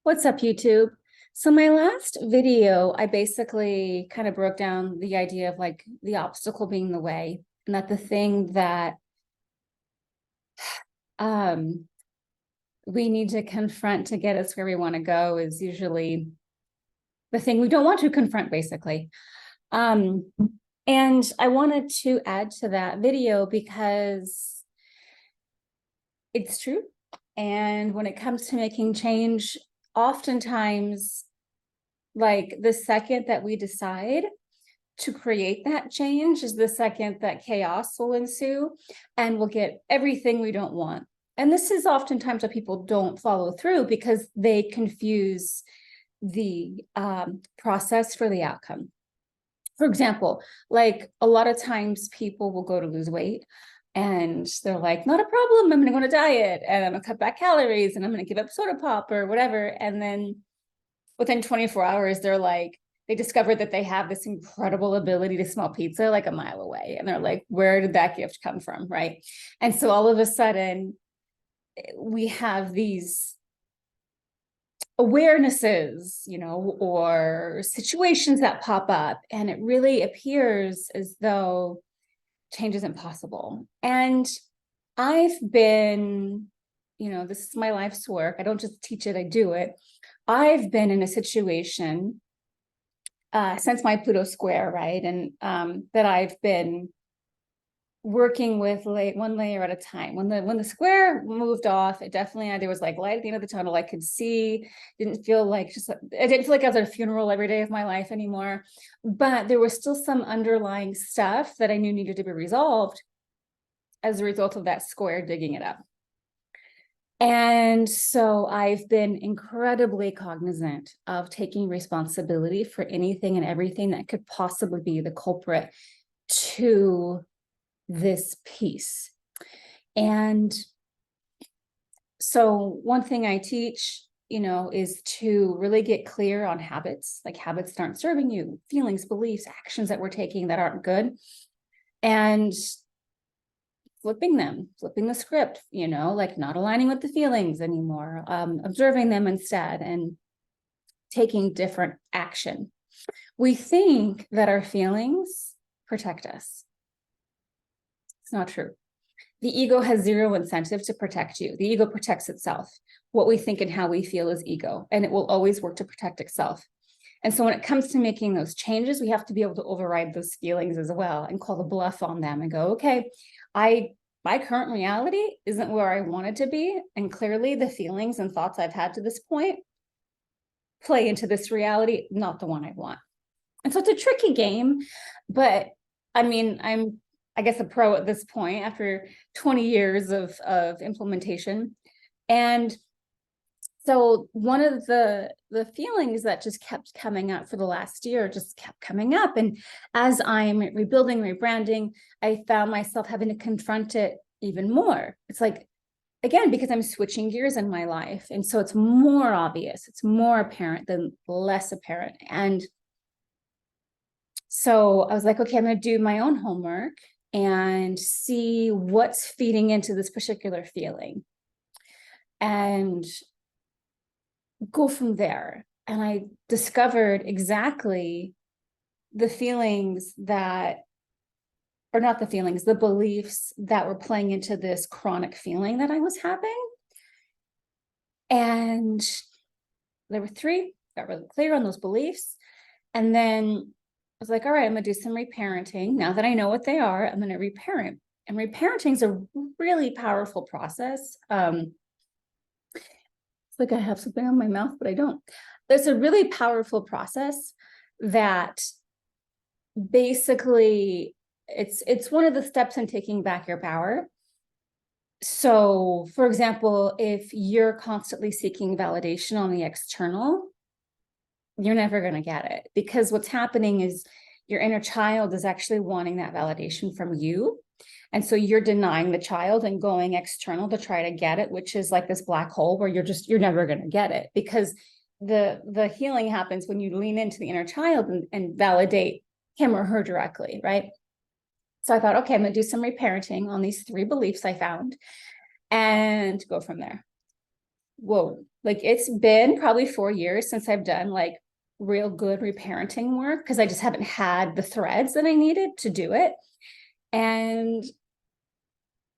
What's up, YouTube? So my last video, I basically kind of broke down the idea of like the obstacle being the way, and that the thing that um, we need to confront to get us where we want to go is usually the thing we don't want to confront, basically. Um, and I wanted to add to that video because it's true. And when it comes to making change, oftentimes, like the second that we decide to create that change is the second that chaos will ensue and we'll get everything we don't want. And this is oftentimes why people don't follow through because they confuse the process for the outcome. For example, like a lot of times people will go to lose weight and they're like, not a problem, I'm going to go on a diet and I'm going to cut back calories and I'm going to give up soda pop or whatever. And then within 24 hours, they discovered that they have this incredible ability to smell pizza like a mile away. And they're like, where did that gift come from? Right. And so all of a sudden, we have these awarenesses, or situations that pop up, and it really appears as though change isn't possible. And I've been, this is my life's work. I don't just teach it, I do it. I've been in a situation since my Pluto square, right? And that I've been working with one layer at a time. When the square moved off, it definitely, there was like light at the end of the tunnel. I could see, I didn't feel like I was at a funeral every day of my life anymore, but there was still some underlying stuff that I knew needed to be resolved as a result of that square digging it up. And so I've been incredibly cognizant of taking responsibility for anything and everything that could possibly be the culprit to this piece. And so one thing I teach, is to really get clear on habits, like habits that aren't serving you, feelings, beliefs, actions that we're taking that aren't good. And flipping the script, like not aligning with the feelings anymore, observing them instead and taking different action. We think that our feelings protect us. It's not true. The ego has zero incentive to protect you. The ego protects itself. What we think and how we feel is ego, and it will always work to protect itself. And so when it comes to making those changes, we have to be able to override those feelings as well and call the bluff on them and go, okay, my current reality isn't where I want it to be. And clearly the feelings and thoughts I've had to this point play into this reality, not the one I want. And so it's a tricky game, but I mean, I guess a pro at this point after 20 years of implementation. And so one of the feelings that just kept coming up for the last year just kept coming up. And as I'm rebuilding, rebranding, I found myself having to confront it even more. It's like, again, because I'm switching gears in my life. And so it's more obvious, it's more apparent than less apparent. And so I was like, okay, I'm going to do my own homework and see what's feeding into this particular feeling. And go from there. And I discovered exactly the feelings that, or not the feelings, the beliefs that were playing into this chronic feeling that I was having. And there were three, got really clear on those beliefs. And then I was like, all right, I'm going to do some reparenting. Now that I know what they are, I'm going to reparent. And reparenting is a really powerful process. It's like I have something on my mouth, but I don't. There's a really powerful process that basically it's one of the steps in taking back your power. So, for example, if you're constantly seeking validation on the external, you're never going to get it, because what's happening is your inner child is actually wanting that validation from you. And so you're denying the child and going external to try to get it, which is like this black hole where you're never going to get it, because the healing happens when you lean into the inner child and validate him or her directly, right? So I thought, okay, I'm going to do some reparenting on these three beliefs I found and go from there. whoa, like it's been probably 4 years since I've done like real good reparenting work because I just haven't had the threads that I needed to do it. And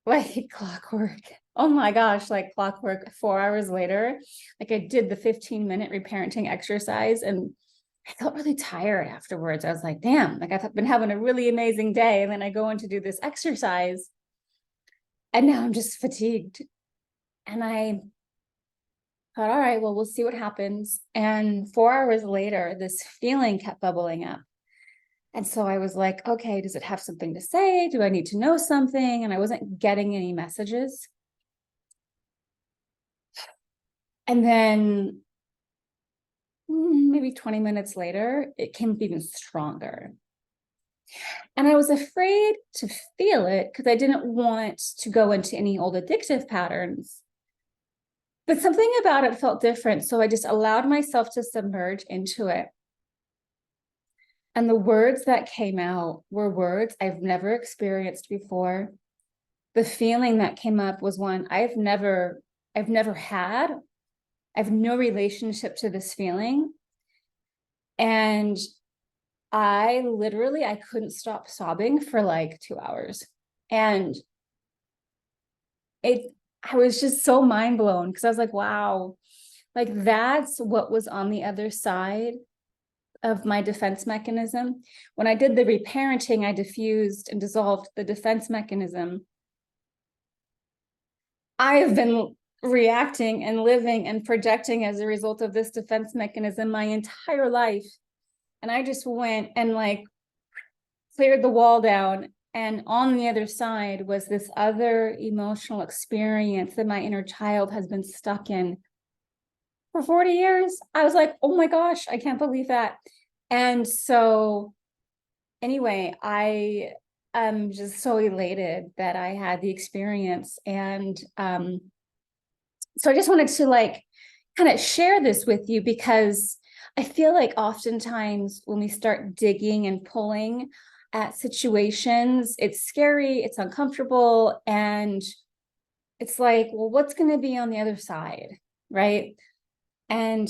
like clockwork, oh my gosh, like clockwork, 4 hours later, like I did the 15-minute reparenting exercise and I felt really tired afterwards. I was like, damn, like I've been having a really amazing day. And then I go in to do this exercise and now I'm just fatigued. And I thought, all right, well, we'll see what happens. And 4 hours later, this feeling kept bubbling up. And so I was like, okay, does it have something to say? Do I need to know something? And I wasn't getting any messages. And then maybe 20 minutes later, it came up even stronger. And I was afraid to feel it because I didn't want to go into any old addictive patterns. But something about it felt different. So I just allowed myself to submerge into it. And the words that came out were words I've never experienced before. The feeling that came up was one I've never had. I have no relationship to this feeling. And I couldn't stop sobbing for like 2 hours. And I was just so mind blown because I was like, wow, like that's what was on the other side of my defense mechanism. When I did the reparenting, I diffused and dissolved the defense mechanism. I have been reacting and living and projecting as a result of this defense mechanism my entire life. And I just went and like cleared the wall down. And on the other side was this other emotional experience that my inner child has been stuck in for 40 years. I was like, oh my gosh, I can't believe that. And so anyway, I am just so elated that I had the experience. And so I just wanted to like kind of share this with you because I feel like oftentimes when we start digging and pulling at situations, it's scary, it's uncomfortable, and it's like, well, what's going to be on the other side, right? And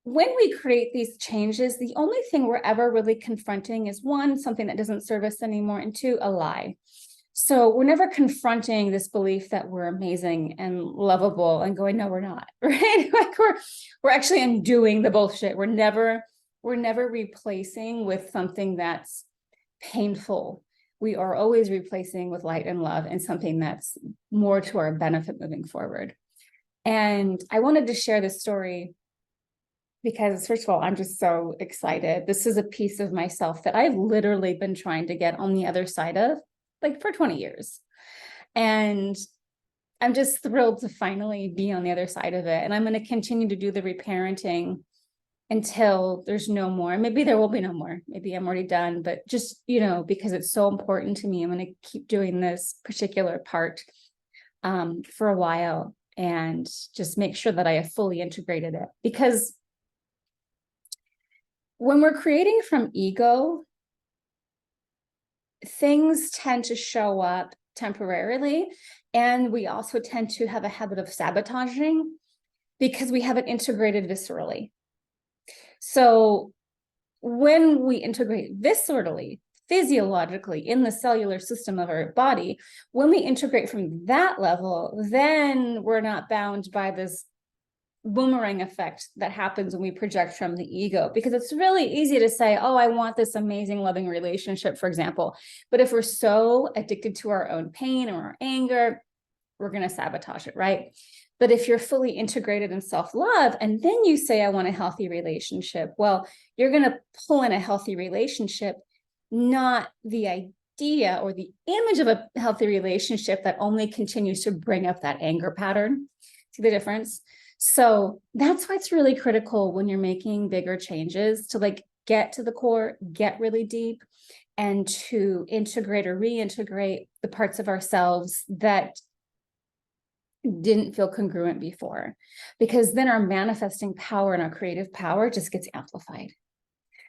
when we create these changes, the only thing we're ever really confronting is one, something that doesn't serve us anymore, and two, a lie. So we're never confronting this belief that we're amazing and lovable and going, no, we're not, right? Like we're actually undoing the bullshit. We're never replacing with something that's painful. We are always replacing with light and love and something that's more to our benefit moving forward. And I wanted to share this story because first of all, I'm just so excited. This is a piece of myself that I've literally been trying to get on the other side of like for 20 years. And I'm just thrilled to finally be on the other side of it. And I'm going to continue to do the reparenting until there's no more. Maybe there will be no more. Maybe I'm already done, but just, because it's so important to me, I'm going to keep doing this particular part for a while and just make sure that I have fully integrated it. Because when we're creating from ego, things tend to show up temporarily. And we also tend to have a habit of sabotaging because we have it integrated viscerally. So when we integrate viscerally, physiologically in the cellular system of our body, when we integrate from that level, then we're not bound by this boomerang effect that happens when we project from the ego, because it's really easy to say, oh, I want this amazing loving relationship, for example. But if we're so addicted to our own pain or our anger, we're going to sabotage it, right? But if you're fully integrated in self-love and then you say, I want a healthy relationship, well, you're going to pull in a healthy relationship, not the idea or the image of a healthy relationship that only continues to bring up that anger pattern. See the difference? So that's why it's really critical when you're making bigger changes to like get to the core, get really deep, and to integrate or reintegrate the parts of ourselves that didn't feel congruent before, because then our manifesting power and our creative power just gets amplified.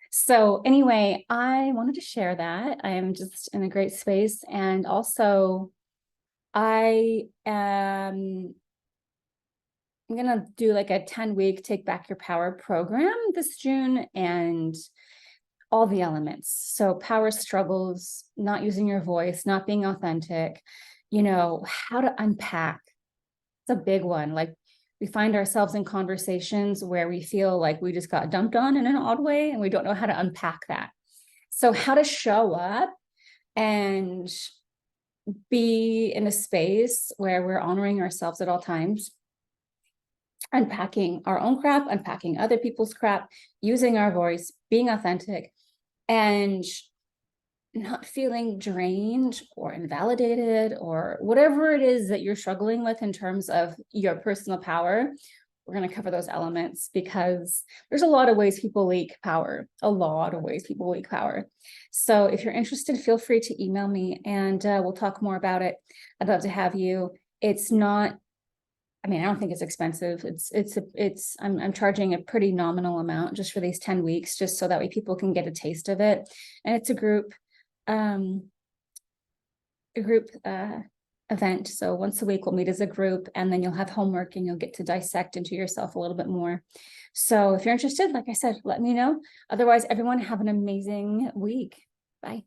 So anyway, I wanted to share that. I am just in a great space. And also I am I'm going to do like a 10-week Take Back Your Power program this June, and all the elements. So power struggles, not using your voice, not being authentic, how to unpack. It's a big one. Like, we find ourselves in conversations where we feel like we just got dumped on in an odd way, and we don't know how to unpack that. So how to show up and be in a space where we're honoring ourselves at all times, unpacking our own crap, unpacking other people's crap, using our voice, being authentic, and not feeling drained or invalidated or whatever it is that you're struggling with in terms of your personal power. We're going to cover those elements because there's a lot of ways people leak power, So if you're interested, feel free to email me, and we'll talk more about it. I'd love to have you. It's not, I don't think it's expensive. I'm charging a pretty nominal amount just for these 10 weeks, just so that way people can get a taste of it. And it's a group event. So once a week we'll meet as a group, and then you'll have homework and you'll get to dissect into yourself a little bit more. So if you're interested, like I said, let me know. Otherwise, everyone have an amazing week.